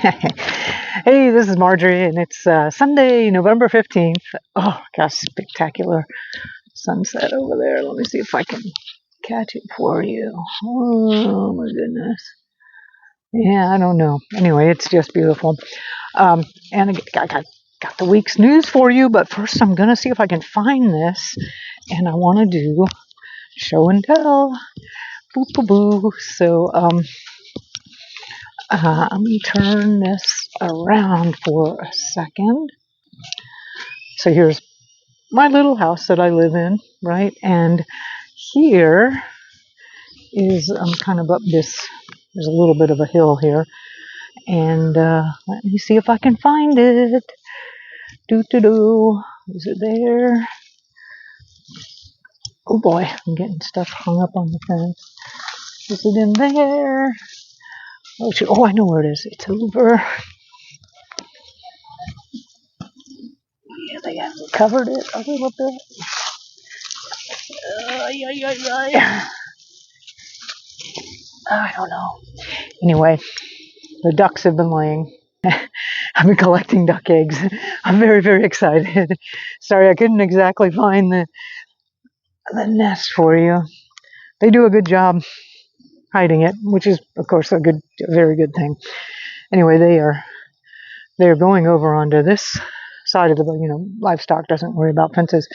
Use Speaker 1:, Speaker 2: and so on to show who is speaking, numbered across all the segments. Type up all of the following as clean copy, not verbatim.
Speaker 1: Hey, this is Marjory, and it's Sunday, November 15th. Oh, gosh, spectacular sunset over there. Let me see if I can catch it for you. Oh, my goodness. Yeah, I don't know. Anyway, it's just beautiful. And I got the week's news for you, but first I'm going to see if I can find this, and I want to do show and tell. Boo, boo, boo. So, let me turn this around for a second. So here's my little house that I live in, right? And here is, I'm kind of up this, there's a little bit of a hill here. And let me see if I can find it. Doo-doo-doo. Is it there? Oh boy, I'm getting stuff hung up on the fence. Is it in there? Oh, I know where it is. It's over. Yeah, they haven't covered it a little bit. I don't know. Anyway, the ducks have been laying. I've been collecting duck eggs. I'm very, very excited. Sorry, I couldn't exactly find the nest for you. They do a good job hiding it, which is, of course, a very good thing. Anyway, they are going over onto this side of the, livestock doesn't worry about fences.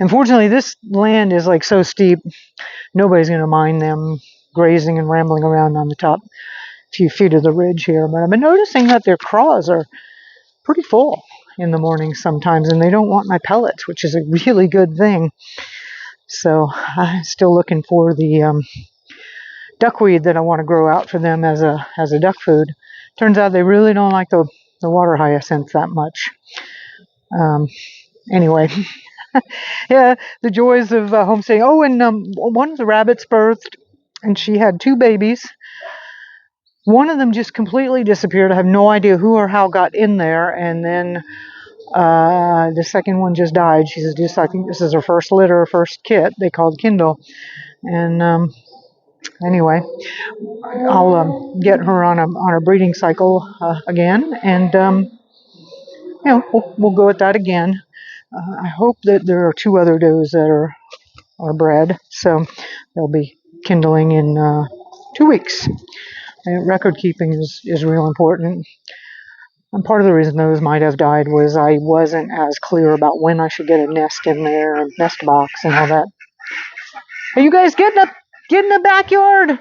Speaker 1: Unfortunately, this land is like so steep, nobody's going to mind them grazing and rambling around on the top few feet of the ridge here. But I've been noticing that their craws are pretty full in the morning sometimes, and they don't want my pellets, which is a really good thing. So I'm still looking for the duckweed that I want to grow out for them as a duck food. Turns out they really don't like the water hyacinth that much. Anyway, yeah, the joys of homesteading. Oh, and one of the rabbits birthed, and she had 2 babies. One of them just completely disappeared. I have no idea who or how got in there. And then the second one just died. She's just, I think this is her first litter, first kit. They called Kindle. And anyway, I'll get her on a breeding cycle again, and we'll go at that again. I hope that there are 2 other does that are bred, so they'll be kindling in 2 weeks. Record keeping is real important. And part of the reason those might have died was I wasn't as clear about when I should get a nest in there, a nest box and all that. Hey, you guys, get in the backyard!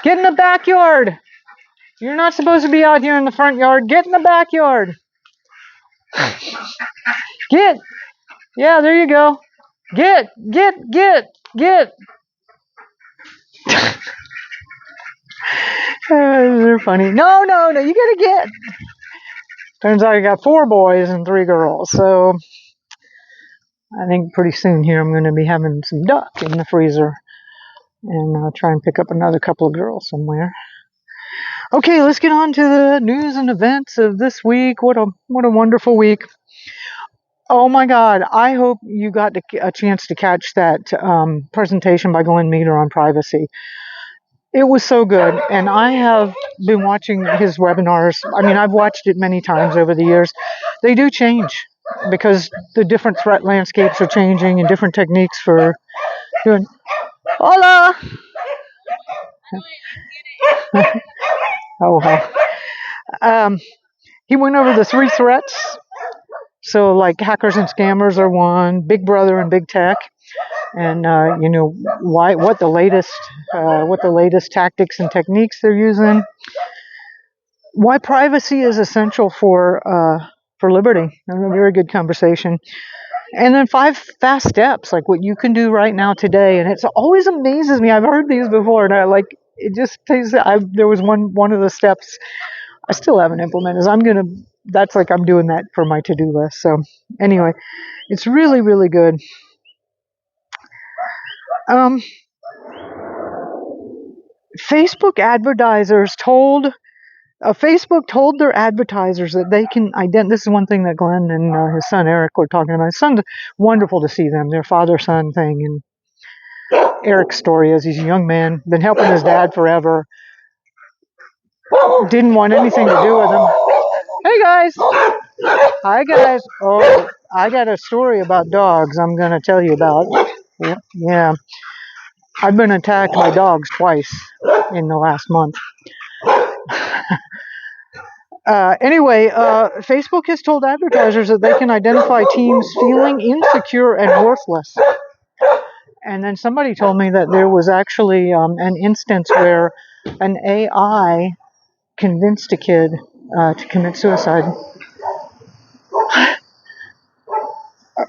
Speaker 1: Get in the backyard! You're not supposed to be out here in the front yard. Get in the backyard! Get! Yeah, there you go. Get! They're funny. No, you gotta get. Turns out I got 4 boys and 3 girls, so I think pretty soon here I'm going to be having some duck in the freezer, and I'll try and pick up another couple of girls somewhere. Okay, let's get on to the news and events of this week. What a wonderful week. Oh my God, I hope you got a chance to catch that presentation by Glenn Meter on privacy. It was so good, and I have been watching his webinars. I mean, I've watched it many times over the years. They do change because the different threat landscapes are changing and different techniques for doing. Hola! Oh, he went over the 3 threats. So, like, hackers and scammers are one, Big Brother and Big Tech, and what the latest tactics and techniques they're using. Why privacy is essential for liberty. A very good conversation. And then 5 fast steps, like what you can do right now today. And it always amazes me. I've heard these before, and it just takes. There was one of the steps I still haven't implemented. I'm doing that for my to-do list. So anyway, it's really, really good. Facebook told their advertisers that they can identify. This is one thing that Glenn and his son Eric were talking about. His son's wonderful to see them, their father-son thing. And Eric's story is he's a young man, been helping his dad forever. didn't want anything to do with them. Hey guys! Hi guys! Oh, I got a story about dogs I'm going to tell you about. Yeah, I've been attacked by dogs twice in the last month. Anyway, Facebook has told advertisers that they can identify teens feeling insecure and worthless. And then somebody told me that there was actually an instance where an AI convinced a kid to commit suicide.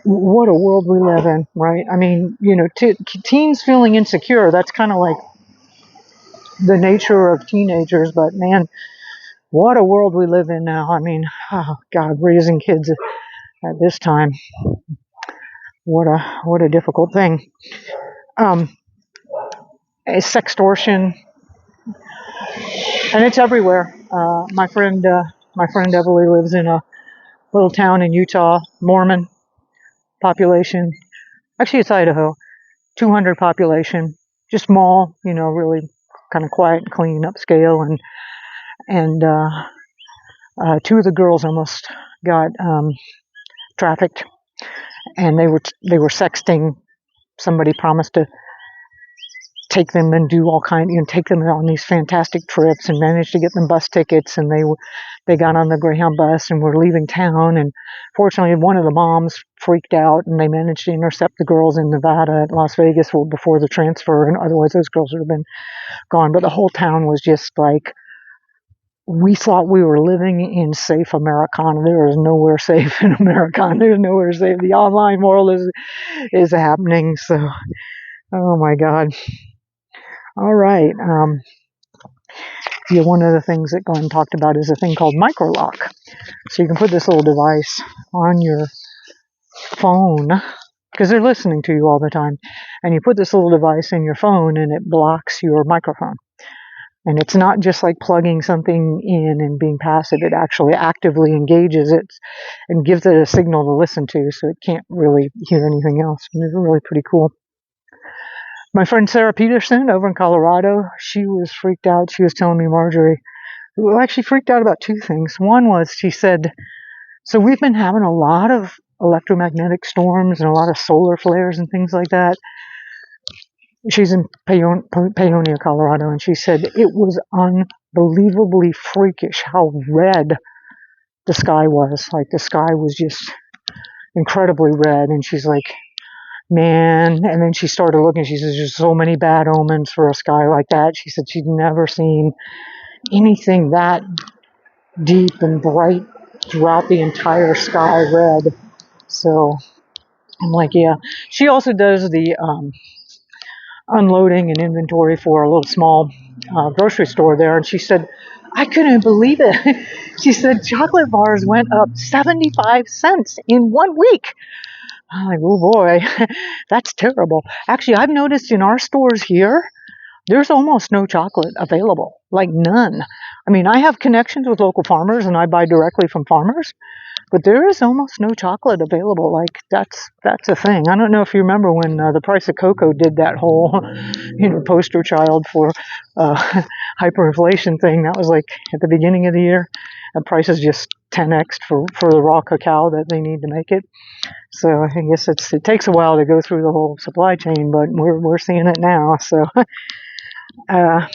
Speaker 1: What a world we live in, right? I mean, you know, teens feeling insecure, that's kind of like the nature of teenagers, but man, what a world we live in now. I mean, oh God, raising kids at this time, what a difficult thing. Sextortion, and it's everywhere. My friend Emily lives in a little town in Utah, Mormon population. Actually, it's Idaho, 200 population, just small, you know, really kind of quiet, clean, upscale, and two of the girls almost got trafficked, and they were sexting. Somebody promised to take them and do all kind, you know, take them on these fantastic trips, and managed to get them bus tickets, and they got on the Greyhound bus and were leaving town, and fortunately one of the moms freaked out, and they managed to intercept the girls in Nevada at Las Vegas before the transfer, and otherwise those girls would have been gone. But the whole town was just like, we thought we were living in safe Americana. There is nowhere safe in Americana. There's nowhere safe. The online world is happening. So, oh my God. All right. Yeah, one of the things that Glenn talked about is a thing called microlock. So you can put this little device on your phone, because they're listening to you all the time, and you put this little device in your phone and it blocks your microphone. And it's not just like plugging something in and being passive. It actually actively engages it and gives it a signal to listen to, so it can't really hear anything else. And it's really pretty cool. My friend Sarah Peterson over in Colorado, she was freaked out. She was telling me, Marjory, well, actually freaked out about two things. One was, she said, so we've been having a lot of electromagnetic storms and a lot of solar flares and things like that. She's in Paonia, Colorado, and she said it was unbelievably freakish how red the sky was. Like, the sky was just incredibly red, and she's like, man. And then she started looking. She says there's so many bad omens for a sky like that. She said she'd never seen anything that deep and bright throughout the entire sky red. So I'm like, yeah. She also does the unloading and inventory for a little small grocery store there, and she said, I couldn't believe it. She said chocolate bars went up 75 cents in 1 week. I'm like, oh boy, that's terrible. Actually, I've noticed in our stores here, there's almost no chocolate available, like none. I mean, I have connections with local farmers and I buy directly from farmers, but there is almost no chocolate available. Like, that's a thing. I don't know if you remember when the price of cocoa did that whole, you know, poster child for hyperinflation thing. That was like at the beginning of the year. The price is just 10x for the raw cacao that they need to make it. So I guess it takes a while to go through the whole supply chain, but we're seeing it now. So I've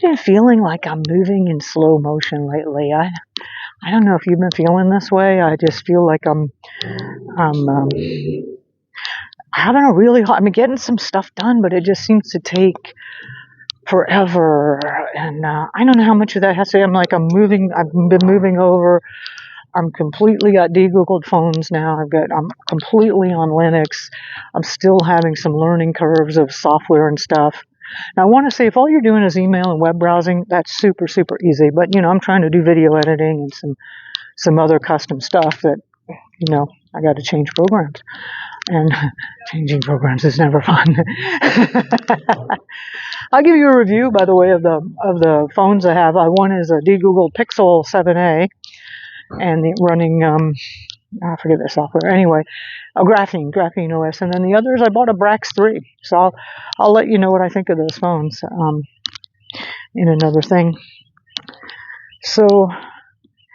Speaker 1: been feeling like I'm moving in slow motion lately. I don't know if you've been feeling this way. I just feel like I'm having a really hard, I'm getting some stuff done, but it just seems to take forever. And I don't know how much of that has to do. I've been moving over. I'm completely got de-Googled phones now. I'm completely on Linux. I'm still having some learning curves of software and stuff. Now, I want to say, if all you're doing is email and web browsing, that's super, super easy. But, you know, I'm trying to do video editing and some other custom stuff that, you know, I got to change programs. And changing programs is never fun. I'll give you a review, by the way, of the phones I have. One is a de-Googled Pixel 7a, and running I forget the software. Anyway, Graphene OS, and then the others I bought a Brax 3. So I'll let you know what I think of those phones. in another thing. So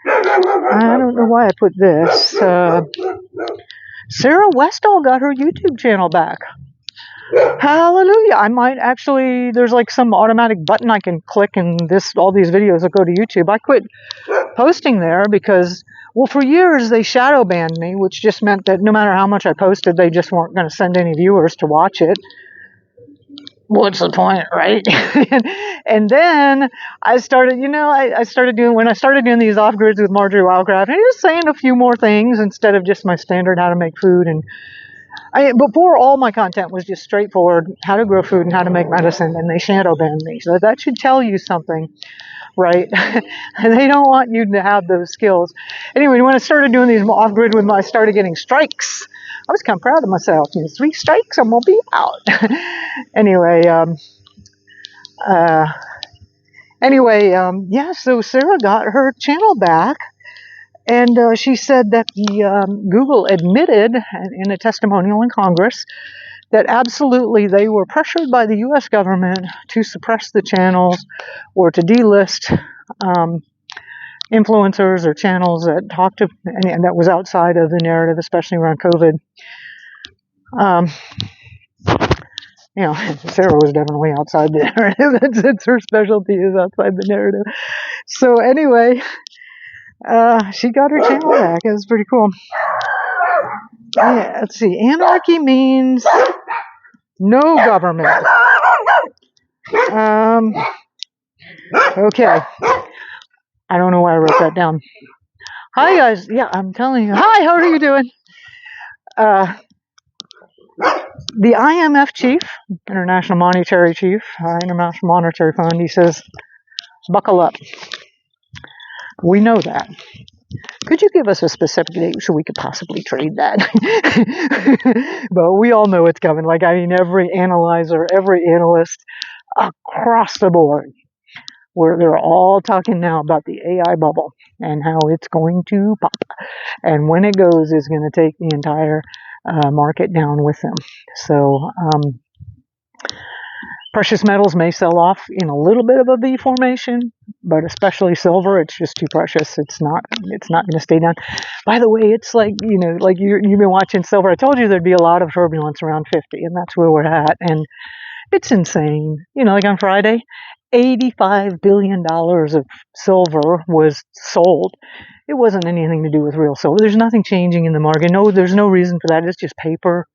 Speaker 1: I don't know why I put this. Sarah Westall got her YouTube channel back. Hallelujah. I might actually, there's like some automatic button I can click and all these videos will go to YouTube. I quit posting there because, well, for years they shadow banned me, which just meant that no matter how much I posted, they just weren't going to send any viewers to watch it. What's the point, right? And then I started, when I started doing these off-grids with Marjory Wildcraft, I was saying a few more things instead of just my standard how to make food. And before, all my content was just straightforward, how to grow food and how to make medicine, and they shadow banned me. So that should tell you something, right? And they don't want you to have those skills. Anyway, when I started doing these off-grid, I started getting strikes. I was kind of proud of myself. 3 strikes, I'm going to be out. So Sarah got her channel back. And she said that Google admitted in a testimonial in Congress that absolutely they were pressured by the U.S. government to suppress the channels or to delist influencers or channels that talked to, and that was outside of the narrative, especially around COVID. Sarah was definitely outside the narrative. It's her specialty is outside the narrative. So anyway, she got her channel back. It was pretty cool. Yeah, let's see. Anarchy means no government. Okay. I don't know why I wrote that down. Hi, guys. Yeah, I'm telling you. Hi, how are you doing? The IMF chief, International Monetary Chief, International Monetary Fund, he says, buckle up. We know that. Could you give us a specific date so we could possibly trade that? But we all know it's coming. Every analyzer, every analyst across the board, where they're all talking now about the AI bubble and how it's going to pop. And when it goes, it's going to take the entire market down with them. So precious metals may sell off in a little bit of a V formation, but especially silver, it's just too precious. It's not going to stay down. By the way, it's you've been watching silver. I told you there'd be a lot of turbulence around 50, and that's where we're at. And it's insane. On Friday, $85 billion of silver was sold. It wasn't anything to do with real silver. There's nothing changing in the market. No, there's no reason for that. It's just paper.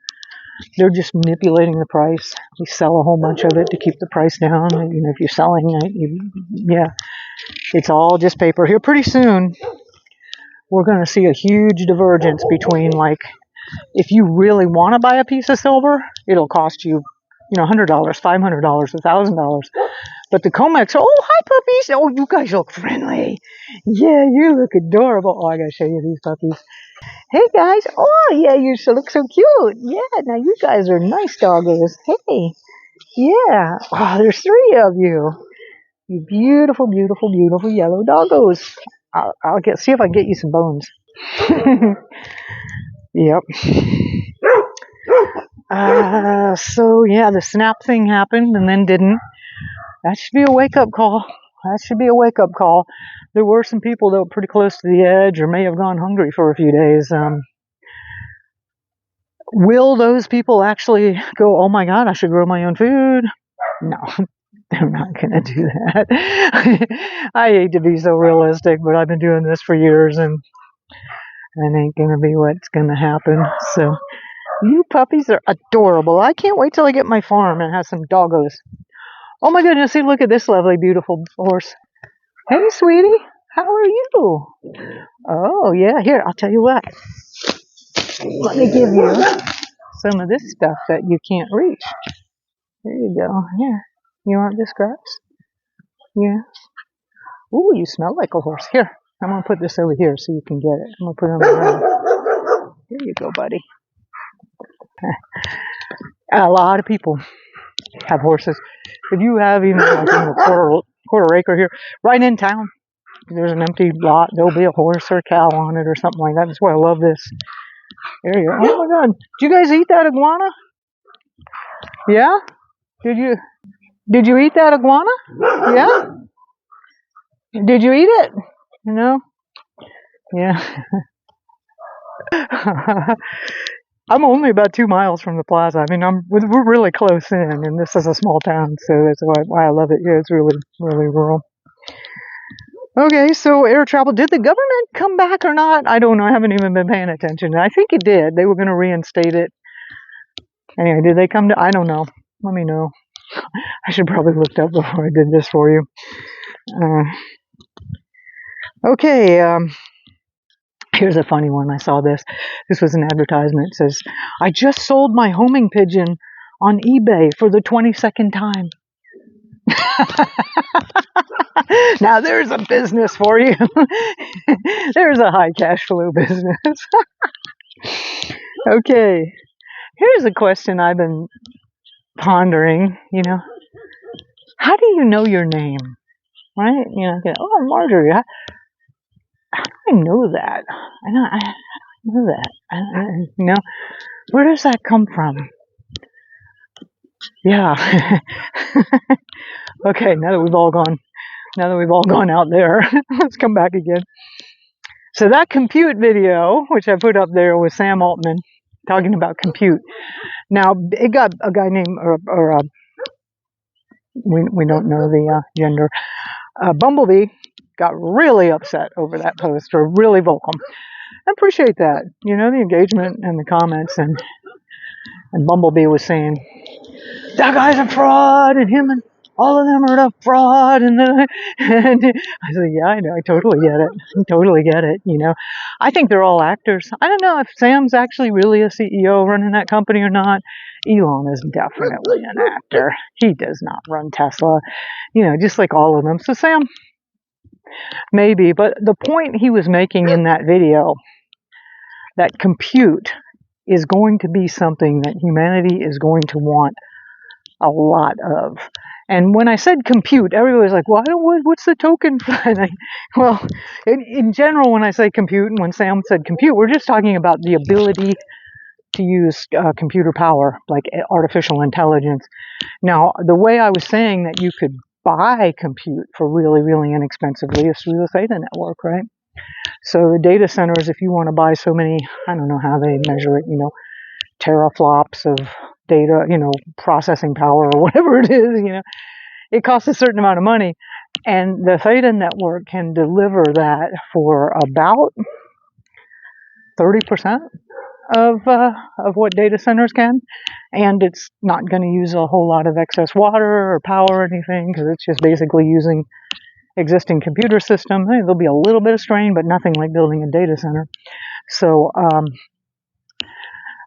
Speaker 1: They're just manipulating the price. We sell a whole bunch of it to keep the price down. If you're selling it, it's all just paper. Here pretty soon, we're going to see a huge divergence between if you really want to buy a piece of silver, it'll cost you, $100, $500, $1,000. But the COMEX, hi puppies. Oh, you guys look friendly. Yeah, you look adorable. Oh, I got to show you these puppies. Hey guys, oh yeah, you look so cute. Yeah, now you guys are nice doggos. Hey, yeah. Oh, there's 3 of you. You beautiful, beautiful, beautiful yellow doggos. I'll see if I can get you some bones. Yep. So yeah, the snap thing happened and then didn't. That should be a wake-up call. There were some people that were pretty close to the edge or may have gone hungry for a few days. Will those people actually go, oh my God, I should grow my own food? No, they're not going to do that. I hate to be so realistic, but I've been doing this for years and that ain't going to be what's going to happen. So you puppies are adorable. I can't wait till I get my farm and have some doggos. Oh my goodness, see, look at this lovely, beautiful horse. Hey, sweetie, how are you? Oh, yeah, here, I'll tell you what. Let me give you some of this stuff that you can't reach. There you go. Here, you want the scraps? Yeah. Ooh, you smell like a horse. Here, I'm going to put this over here so you can get it. I'm going to put it on the ground. Here you go, buddy. A lot of people have horses. If you have even a quarter acre here, right in town, there's an empty lot. There'll be a horse or a cow on it or something like that. That's why I love this. There you go. Oh my God. Did you guys eat that iguana? Yeah? Did you? Did you eat that iguana? Yeah? Did you eat it? No? Yeah. I'm only about 2 miles from the plaza. I mean, we're really close in, and this is a small town, so that's why I love it. Yeah, it's really, really rural. Okay, so air travel. Did the government come back or not? I don't know. I haven't even been paying attention. I think it did. They were going to reinstate it. Anyway, did they come to? I don't know. Let me know. I should probably look up before I did this for you. Okay, here's a funny one. I saw this. This was an advertisement. It says, I just sold my homing pigeon on eBay for the 22nd time. Now there's a business for you. There's a high cash flow business. Okay, here's a question I've been pondering. How do you know your name? Right? Oh, Marjory, how do I know that? I know that. Where does that come from? Yeah. Okay, now that we've all gone out there, let's come back again. So that compute video, which I put up there, was Sam Altman talking about compute. Now, it got a guy named, we don't know the gender, Bumblebee got really upset over that post, or really vocal. I appreciate that, the engagement and the comments, and Bumblebee was saying, that guy's a fraud, and him and all of them are a fraud, and I said, yeah, I know, I totally get it, I think they're all actors. I don't know if Sam's actually really a CEO running that company or not. Elon is definitely an actor. He does not run Tesla, just like all of them. So Sam, maybe, but the point he was making in that video, that compute is going to be something that humanity is going to want a lot of. And when I said compute, everybody was like, well, what's the token for that? Well, in general, when I say compute, and when Sam said compute, we're just talking about the ability to use computer power, like artificial intelligence. Now, the way I was saying that you could buy compute for really, really inexpensively is through the Theta network, right? So the data centers, if you want to buy so many, I don't know how they measure it, teraflops of data, processing power or whatever it is, it costs a certain amount of money. And the Theta network can deliver that for about 30% of what data centers can. And it's not going to use a whole lot of excess water or power or anything, because it's just basically using existing computer system. There'll be a little bit of strain, but nothing like building a data center. So,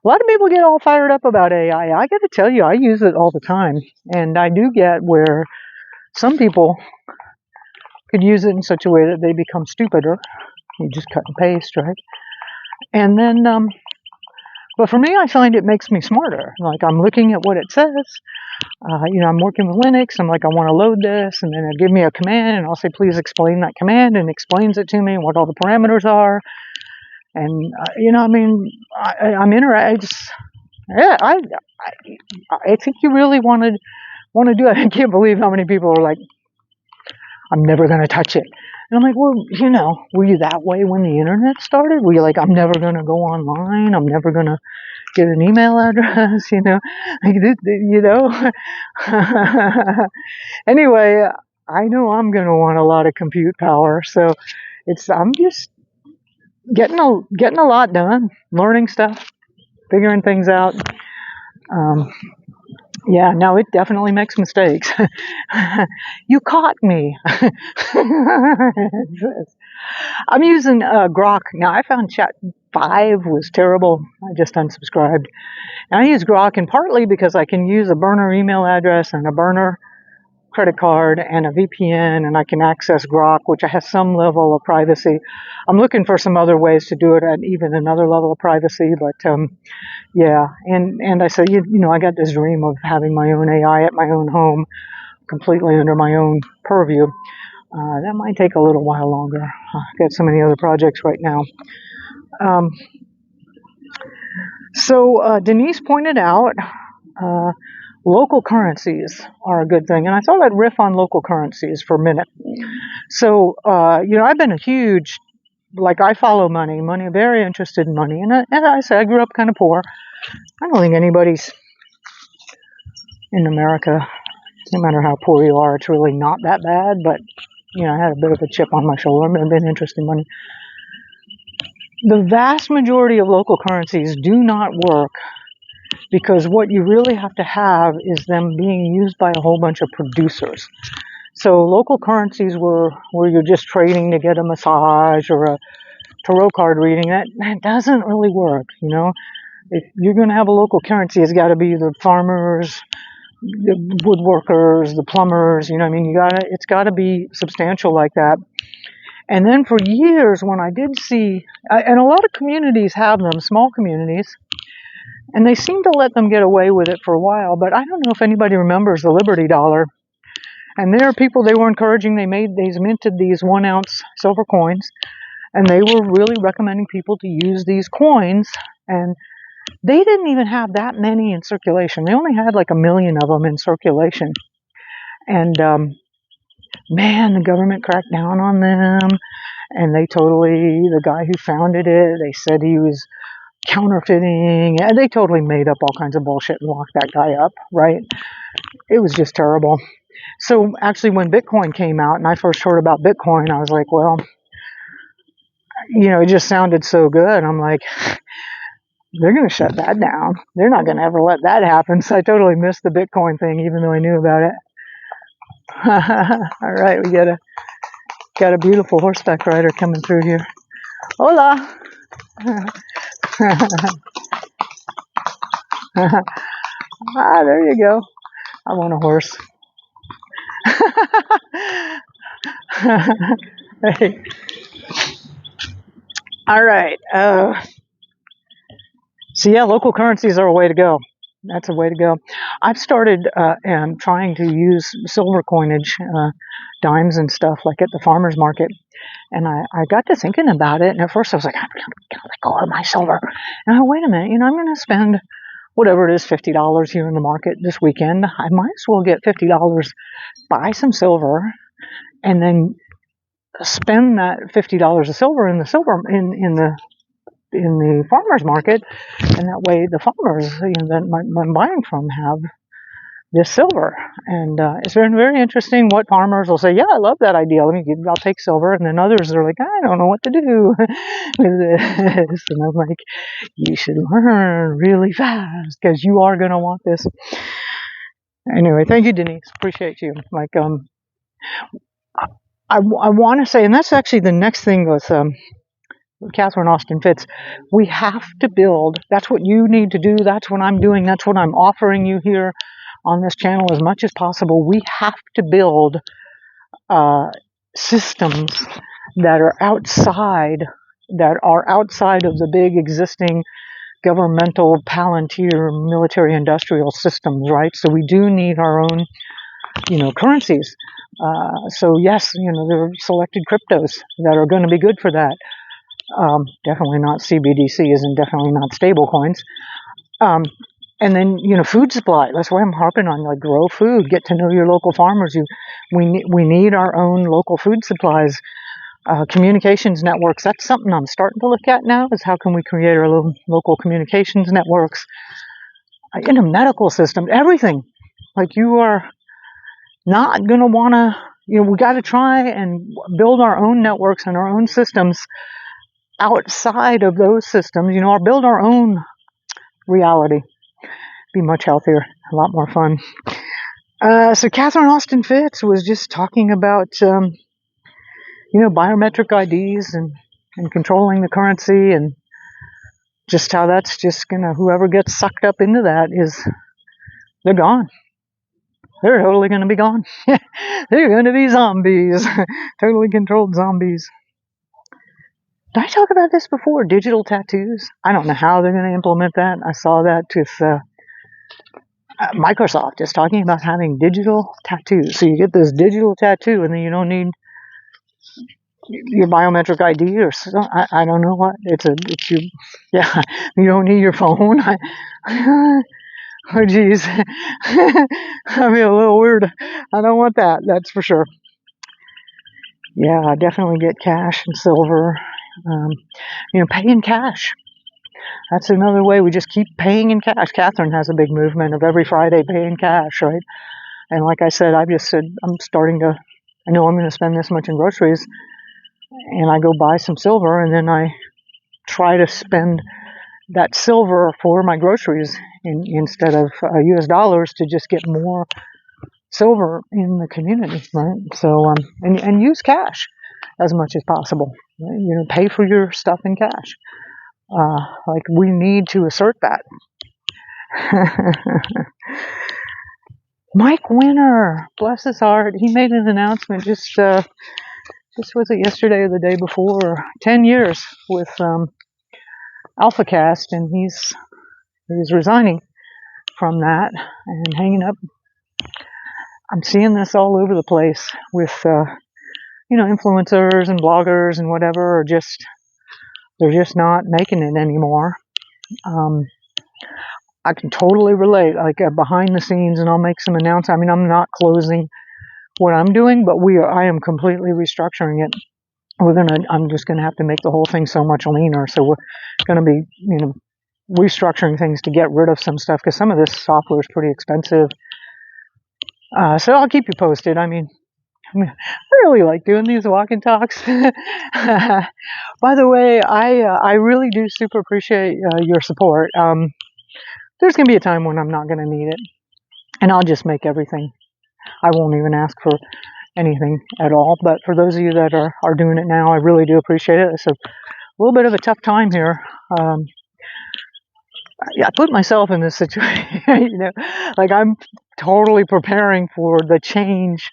Speaker 1: a lot of people get all fired up about AI. I got to tell you, I use it all the time. And I do get where some people could use it in such a way that they become stupider. You just cut and paste, right? And then, but for me, I find it makes me smarter. Like, I'm looking at what it says. I'm working with Linux. I'm like, I want to load this. And then it'll give me a command, and I'll say, please explain that command, and it explains it to me, what all the parameters are. And, I'm interested. Yeah, I think you really want to do it. I can't believe how many people are like, I'm never going to touch it. And I'm like, well, were you that way when the internet started? Were you like, I'm never going to go online. I'm never going to get an email address, Anyway, I know I'm going to want a lot of compute power. So I'm just getting a lot done, learning stuff, figuring things out. Yeah, no, it definitely makes mistakes. You caught me. I'm using Grok. Now, I found Chat 5 was terrible. I just unsubscribed. And I use Grok, and partly because I can use a burner email address and a burner credit card and a VPN, and I can access Grok, which has some level of privacy. I'm looking for some other ways to do it at even another level of privacy, but yeah. And I said, I got this dream of having my own AI at my own home, completely under my own purview. That might take a little while longer. I've got so many other projects right now. So Denise pointed out local currencies are a good thing. And I thought I'd riff on local currencies for a minute. So, I've been a huge, I follow money, very interested in money. And I say I grew up kind of poor. I don't think anybody's in America, no matter how poor you are, it's really not that bad. But, I had a bit of a chip on my shoulder. I've been interested in money. The vast majority of local currencies do not work because what you really have to have is them being used by a whole bunch of producers. So local currencies where you're just trading to get a massage or a tarot card reading, that doesn't really work, If you're going to have a local currency, it's got to be the farmers, the woodworkers, the plumbers, it's got to be substantial like that. And then for years when I did see, and a lot of communities have them, small communities, and they seem to let them get away with it for a while, but I don't know if anybody remembers the Liberty Dollar. And there are people they were encouraging, they minted these 1 ounce silver coins, and they were really recommending people to use these coins, and they didn't even have that many in circulation. They only had like 1 million of them in circulation. And man, the government cracked down on them, and the guy who founded it, they said he was counterfeiting, and they totally made up all kinds of bullshit and locked that guy up, right? It was just terrible. So actually when Bitcoin came out and I first heard about Bitcoin, I was like, well, it just sounded so good. I'm like, they're going to shut that down. They're not going to ever let that happen. So I totally missed the Bitcoin thing, even though I knew about it. All right, we got a beautiful horseback rider coming through here. Hola. There you go. I want a horse. Hey. All right. So yeah, local currencies are a way to go. That's a way to go. I've started trying to use silver coinage, dimes and stuff, like at the farmer's market. And I got to thinking about it. And at first I was like, I'm going to let go of my silver. And I went, wait a minute, I'm going to spend whatever it is, $50 here in the market this weekend. I might as well get $50, buy some silver, and then spend that $50 of silver in the farmer's market, and that way the farmers that I'm buying from have this silver. And it's been very interesting what farmers will say, yeah, I love that idea, I'll take silver. And then others are like, I don't know what to do with this. And I'm like, you should learn really fast because you are going to want this. Anyway, thank you, Denise. Appreciate you. I want to say, and that's actually the next thing with Catherine Austin Fitts, we have to build. That's what you need to do. That's what I'm doing. That's what I'm offering you here on this channel as much as possible. We have to build systems that are outside of the big existing governmental Palantir military industrial systems, right? So we do need our own, currencies. So yes, there are selected cryptos that are going to be good for that. Definitely not CBDCs and definitely not stable coins. And then, food supply. That's why I'm harping on, grow food, get to know your local farmers. We need our own local food supplies. Communications networks, that's something I'm starting to look at now, is how can we create our local communications networks. In a medical system, everything. You are not going to want to, we got to try and build our own networks and our own systems outside of those systems, or build our own reality. Be much healthier, a lot more fun. So Catherine Austin Fitts was just talking about, biometric IDs and controlling the currency, and just how that's just whoever gets sucked up into that they're gone. They're totally going to be gone. They're going to be zombies, totally controlled zombies. Did I talk about this before? Digital tattoos? I don't know how they're going to implement that. I saw that with Microsoft is talking about having digital tattoos. So you get this digital tattoo, and then you don't need your biometric ID or something. I don't know what. You don't need your phone. Oh, geez. That'd be a little weird. I don't want that, that's for sure. Yeah, I definitely get cash and silver. Pay in cash. That's another way. We just keep paying in cash. Catherine has a big movement of every Friday paying cash, right? And like I said, I've just said I'm starting to, I know I'm going to spend this much in groceries, and I go buy some silver, and then I try to spend that silver for my groceries instead of US dollars to just get more silver in the community, right? So, and use cash as much as possible. Pay for your stuff in cash. Like we need to assert that. Mike Winter, bless his heart, he made an announcement just was it yesterday or the day before? 10 years with AlphaCast, and he's resigning from that and hanging up. I'm seeing this all over the place with influencers and bloggers and whatever are they're just not making it anymore. I can totally relate, like behind the scenes, and I'll make some announcements. I mean, I'm not closing what I'm doing, but I am completely restructuring it. I'm just gonna have to make the whole thing so much leaner. So we're gonna be, restructuring things to get rid of some stuff because some of this software is pretty expensive. So I'll keep you posted. I really like doing these walk and talks. By the way, I really do super appreciate your support. There's going to be a time when I'm not going to need it, and I'll just make everything. I won't even ask for anything at all. But for those of you that are doing it now, I really do appreciate it. It's a little bit of a tough time here. I put myself in this situation, like I'm totally preparing for the change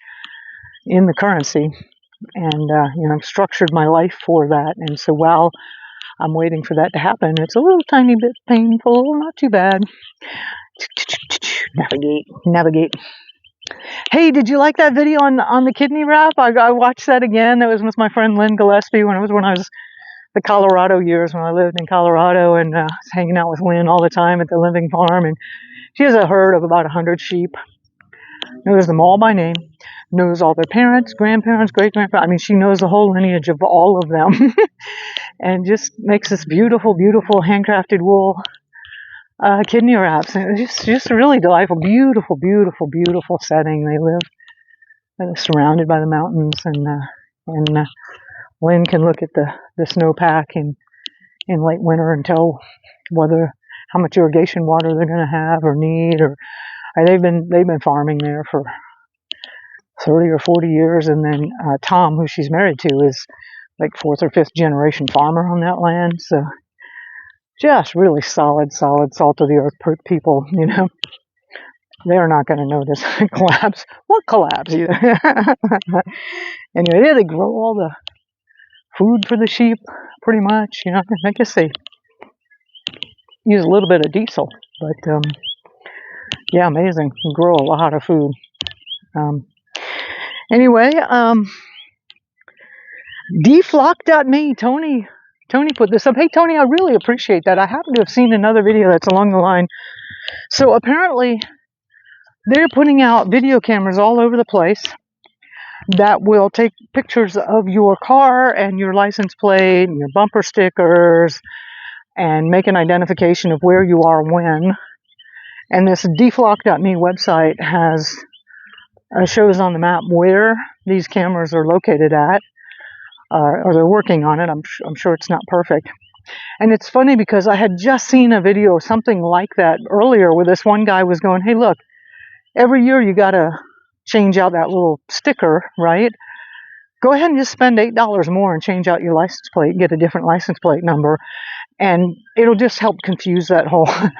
Speaker 1: in the currency, and I've structured my life for that. And so while I'm waiting for that to happen, it's a little tiny bit painful, not too bad. Navigate. Hey, did you like that video on the kidney wrap? I watched that again. That was with my friend Lynn Gillespie when I was the Colorado years, when I lived in Colorado, and was hanging out with Lynn all the time at the living farm. And she has a herd of about 100 sheep. Knows them all by name. Knows all their parents, grandparents, great-grandparents. I mean, she knows the whole lineage of all of them. And just makes this beautiful, beautiful handcrafted wool kidney wraps. And it's just really delightful. Beautiful, beautiful, beautiful setting. They live surrounded by the mountains, and Lynn can look at the snowpack in late winter and tell how much irrigation water they're going to have or need. Or they've been farming there for 30 or 40 years. And then Tom, who she's married to, is like 4th or 5th generation farmer on that land. So just really solid salt of the earth people, They're not going to notice collapse. What collapse either? Anyway, they grow all the food for the sheep pretty much. I guess they use a little bit of diesel, but yeah, amazing. You grow a lot of food. Anyway, deflock.me, Tony put this up. Hey, Tony, I really appreciate that. I happen to have seen another video that's along the line. So apparently they're putting out video cameras all over the place that will take pictures of your car and your license plate and your bumper stickers and make an identification of where you are when. And this deflock.me website shows on the map where these cameras are located at, or they're working on it. I'm sure it's not perfect. And it's funny because I had just seen a video of something like that earlier where this one guy was going, hey, look, every year you got to change out that little sticker, right? Go ahead and just spend $8 more and change out your license plate and get a different license plate number. And it'll just help confuse that whole, that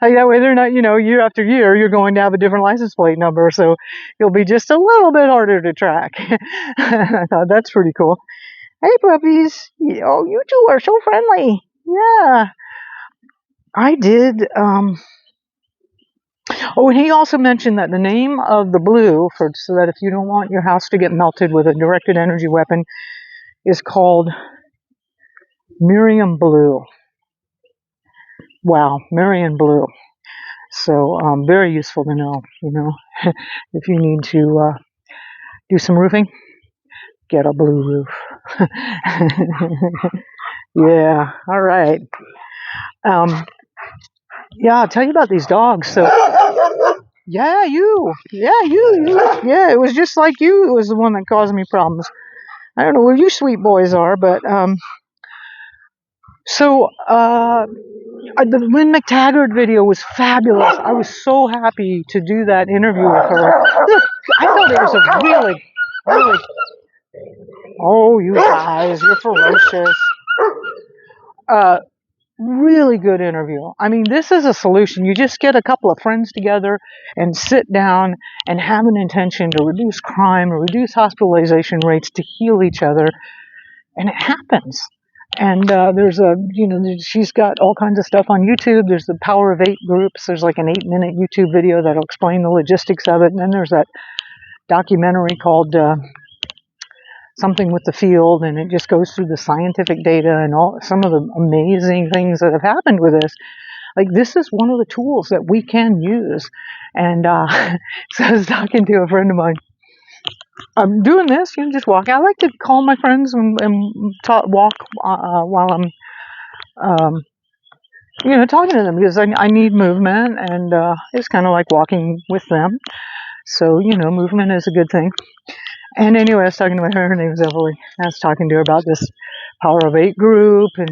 Speaker 1: way they're not, year after year, you're going to have a different license plate number. So you'll be just a little bit harder to track. I thought that's pretty cool. Hey, puppies. Oh, you two are so friendly. Yeah. I did. Oh, and he also mentioned that the name of the blue, so that if you don't want your house to get melted with a directed energy weapon, is called Miriam Blue. Wow, Marion Blue. So very useful to know, if you need to do some roofing, get a blue roof. Yeah, all right. Yeah, I'll tell you about these dogs. So, yeah, you. Yeah, it was just like you. It was the one that caused me problems. I don't know where you sweet boys are, but so the Lynn McTaggart video was fabulous. I was so happy to do that interview with her. I thought it was a really. Oh, you guys, you're ferocious. Really good interview. I mean, this is a solution. You just get a couple of friends together and sit down and have an intention to reduce crime or reduce hospitalization rates, to heal each other, and it happens. And she's got all kinds of stuff on YouTube. There's the Power of 8 groups. There's like an 8-minute YouTube video that'll explain the logistics of it. And then there's that documentary called Something with the Field, and it just goes through the scientific data and all some of the amazing things that have happened with this. Like, this is one of the tools that we can use. And so I was talking to a friend of mine. I'm doing this, just walk. I like to call my friends and walk while I'm, talking to them, because I need movement, and it's kind of like walking with them. So, movement is a good thing. And anyway, I was talking to her name was Emily. I was talking to her about this Power of 8 group, and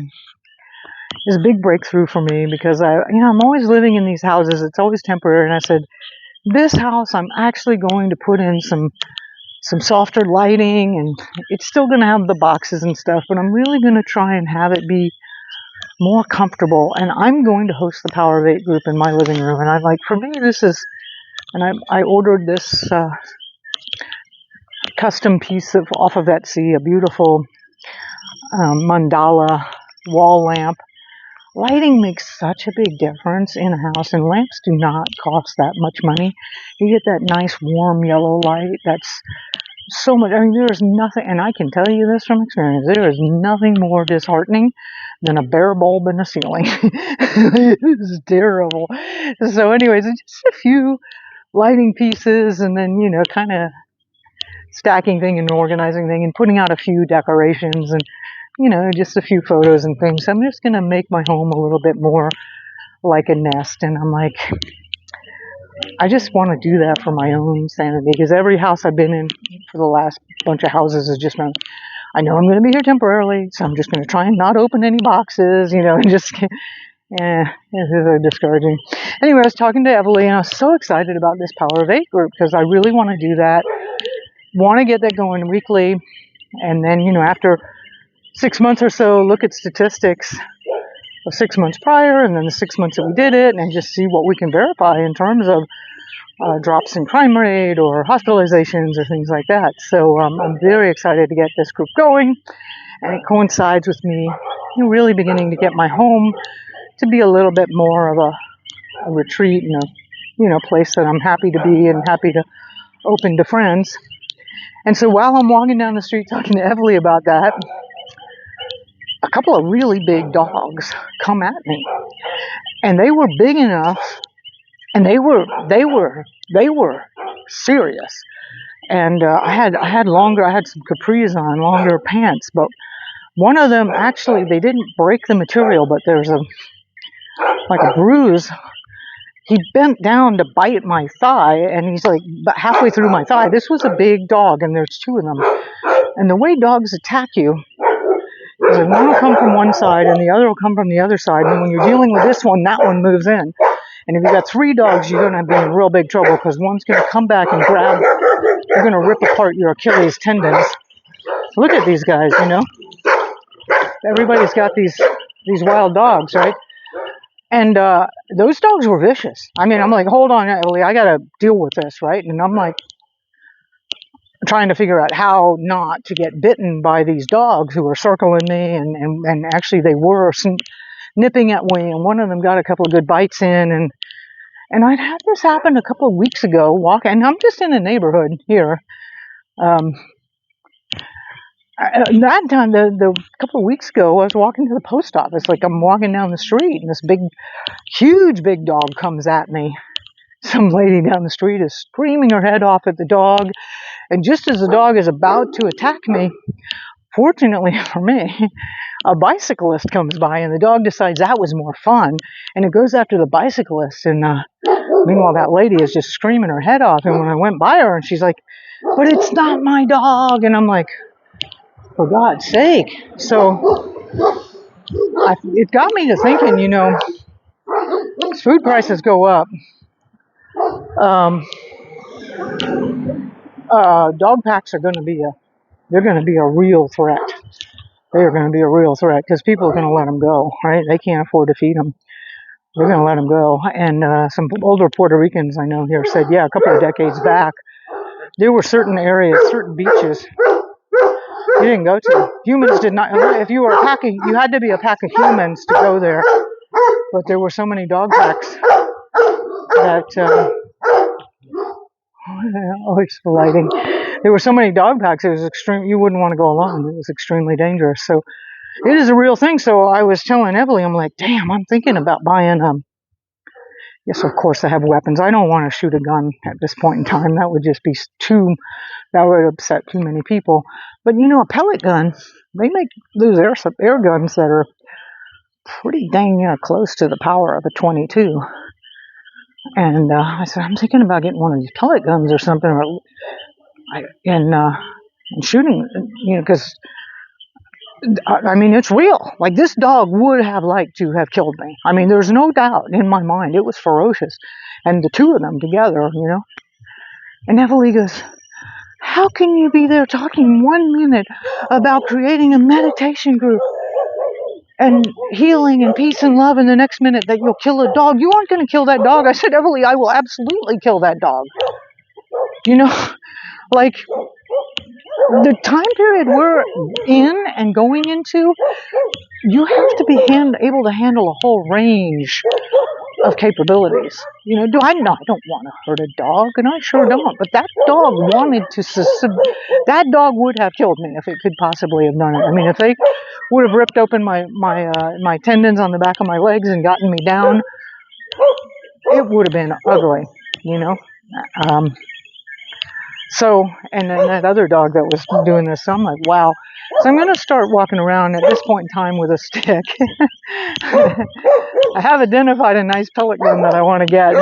Speaker 1: it's a big breakthrough for me, because I'm always living in these houses. It's always temporary. And I said, this house, I'm actually going to put in some softer lighting, and it's still going to have the boxes and stuff, but I'm really going to try and have it be more comfortable. And I'm going to host the Power of 8 group in my living room. And I'm like, for me, this is, and I ordered this custom piece off of Etsy, a beautiful mandala wall lamp. Lighting makes such a big difference in a house, and lamps do not cost that much money. You get that nice warm yellow light that's so much. I mean, there is nothing, and I can tell you this from experience, there is nothing more disheartening than a bare bulb in the ceiling. It's terrible. So anyways, it's just a few lighting pieces, and then, kind of stacking thing and organizing thing, and putting out a few decorations, and just a few photos and things. I'm just going to make my home a little bit more like a nest. And I'm like, I just want to do that for my own sanity, because every house I've been in for the last bunch of houses has just been, I know I'm going to be here temporarily, so I'm just going to try and not open any boxes, and just, this is discouraging. Anyway, I was talking to Emily, and I was so excited about this Power of 8 group, because I really want to do that. Want to get that going weekly, and then, after 6 months or so, look at statistics of 6 months prior, and then the 6 months that we did it, and just see what we can verify in terms of drops in crime rate or hospitalizations or things like that. So I'm very excited to get this group going, and it coincides with me really beginning to get my home to be a little bit more of a retreat, and a place that I'm happy to be and happy to open to friends. And so while I'm walking down the street talking to Emily about that, a couple of really big dogs come at me, and they were big enough, and they were serious. And I had some capris on, longer pants, but one of them, actually, they didn't break the material, but there's a bruise. He bent down to bite my thigh, and he's like halfway through my thigh. This was a big dog, and there's two of them. And the way dogs attack you is that one will come from one side, and the other will come from the other side. And when you're dealing with this one, that one moves in. And if you've got 3 dogs, you're going to be in real big trouble, because one's going to come back and grab. You're going to rip apart your Achilles tendons. Look at these guys, Everybody's got these wild dogs, right? And those dogs were vicious. I mean, I'm like, hold on, Ellie, I got to deal with this, right? And I'm like trying to figure out how not to get bitten by these dogs who were circling me, and actually they were nipping at me, and one of them got a couple of good bites in, and I'd had this happen a couple of weeks ago, and I'm just in the neighborhood here. That time, the couple of weeks ago, I was walking to the post office. Like I'm walking down the street, and this huge big dog comes at me. Some lady down the street is screaming her head off at the dog, and just as the dog is about to attack me, fortunately for me, a bicyclist comes by, and the dog decides that was more fun, and it goes after the bicyclist. And meanwhile, that lady is just screaming her head off. And when I went by her, and she's like, "But it's not my dog," and I'm like, for God's sake. So it got me to thinking, as food prices go up, dog packs are going to be a real threat. They are going to be a real threat because people are going to let them go, right? They can't afford to feed them. They're going to let them go. And some older Puerto Ricans I know here said, yeah, a couple of decades back, there were certain areas, certain beaches you didn't go to. Humans did not. If you were you had to be a pack of humans to go there. But there were so many dog packs that always for lighting. There were so many dog packs. It was extreme. You wouldn't want to go alone. It was extremely dangerous. So it is a real thing. So I was telling Emily, I'm like, damn, I'm thinking about buying. Yes, of course I have weapons. I don't want to shoot a gun at this point in time. That would just be that would upset too many people. But a pellet gun, they make those air guns that are pretty dang close to the power of a 22. And I said, I'm thinking about getting one of these pellet guns or something, and shooting, because I mean, it's real. Like, this dog would have liked to have killed me. I mean, there's no doubt in my mind. It was ferocious. And the two of them together, And Emily goes, how can you be there talking 1 minute about creating a meditation group and healing and peace and love, and the next minute that you'll kill a dog? You aren't going to kill that dog. I said, Emily, I will absolutely kill that dog. Like, the time period we're in and going into, you have to be able to handle a whole range of capabilities. I don't want to hurt a dog, and I sure don't. But that dog wanted to. That dog would have killed me if it could possibly have done it. I mean, if they would have ripped open my tendons on the back of my legs and gotten me down, it would have been ugly. So, and then that other dog that was doing this, so I'm like, wow. So I'm going to start walking around at this point in time with a stick. I have identified a nice pellet gun that I want to get.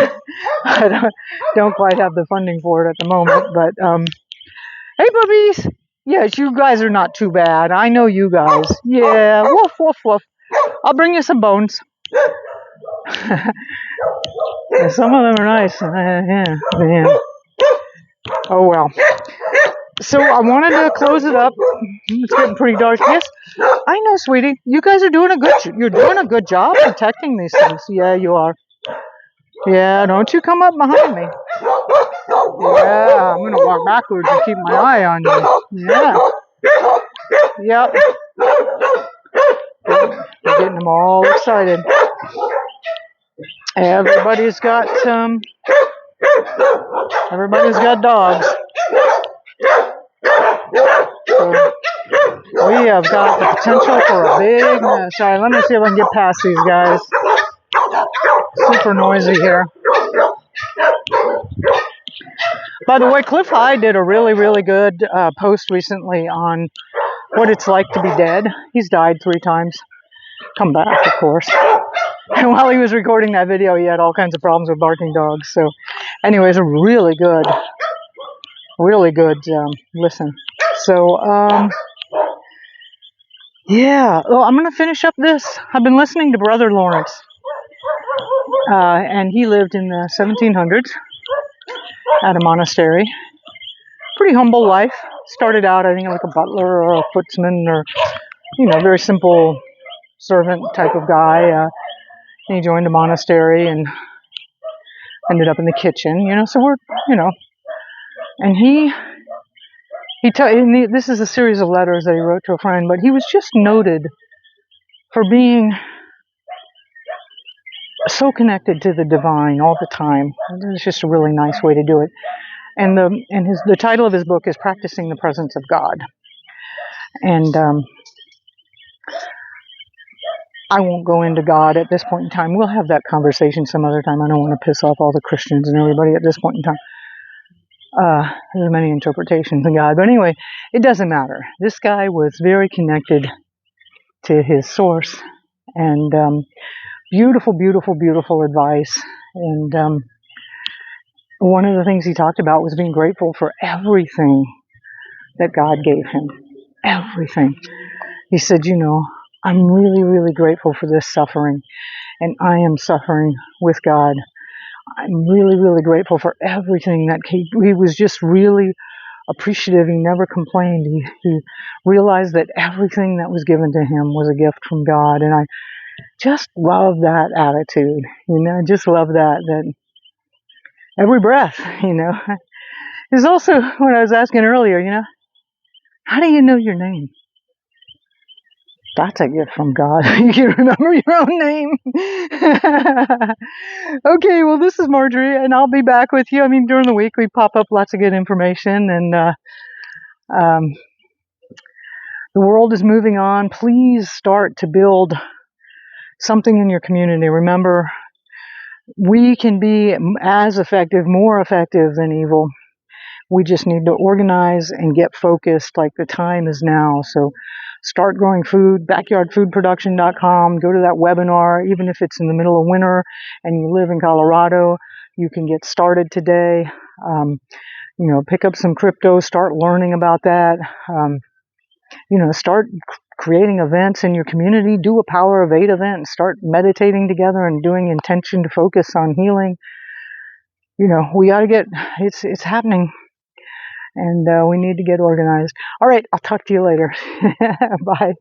Speaker 1: I don't quite have the funding for it at the moment. But, hey, puppies. Yes, you guys are not too bad. I know you guys. Yeah, woof, woof, woof. I'll bring you some bones. Yeah, some of them are nice. Yeah. Oh, well. So I wanted to close it up. It's getting pretty dark. Yes, I know, sweetie. You guys are doing you're doing a good job protecting these things. Yeah, you are. Yeah, don't you come up behind me. Yeah, I'm going to walk backwards and keep my eye on you. Yeah. Yep. We're getting them all excited. Everybody's got dogs. So we have got the potential for a big mess. All right, let me see if I can get past these guys. Super noisy here. By the way, Cliff High did a really, really good post recently on what it's like to be dead. He's died 3 times. Come back, of course. And while he was recording that video, he had all kinds of problems with barking dogs. So, anyways, a really good listen. So, yeah. Well, I'm going to finish up this. I've been listening to Brother Lawrence. And he lived in the 1700s at a monastery. Pretty humble life. Started out, I think, like a butler or a footman or, very simple servant type of guy. He joined a monastery and ended up in the kitchen, so we're, and this is a series of letters that he wrote to a friend, but he was just noted for being so connected to the divine all the time. It's just a really nice way to do it. And the title of his book is Practicing the Presence of God. And I won't go into God at this point in time. We'll have that conversation some other time. I don't want to piss off all the Christians and everybody at this point in time. There's many interpretations of God. But anyway, it doesn't matter. This guy was very connected to his source. And beautiful, beautiful, beautiful advice. And one of the things he talked about was being grateful for everything that God gave him. Everything. He said, I'm really, really grateful for this suffering. And I am suffering with God. I'm really, really grateful for everything that he was just really appreciative. He never complained. He realized that everything that was given to him was a gift from God. And I just love that attitude. I just love that every breath, There's also what I was asking earlier, how do you know your name? That's a gift from God. You can remember your own name. Okay, well, this is Marjory, and I'll be back with you. During the week, we pop up lots of good information, and the world is moving on. Please start to build something in your community. Remember, we can be as effective, more effective than evil. We just need to organize and get focused like the time is now. So start growing food, backyardfoodproduction.com. Go to that webinar, even if it's in the middle of winter and you live in Colorado, you can get started today. Pick up some crypto, start learning about that. Start creating events in your community. Do a Power of 8 event. Start meditating together and doing intention to focus on healing. We got to it's happening. And we need to get organized. All right, I'll talk to you later. Bye.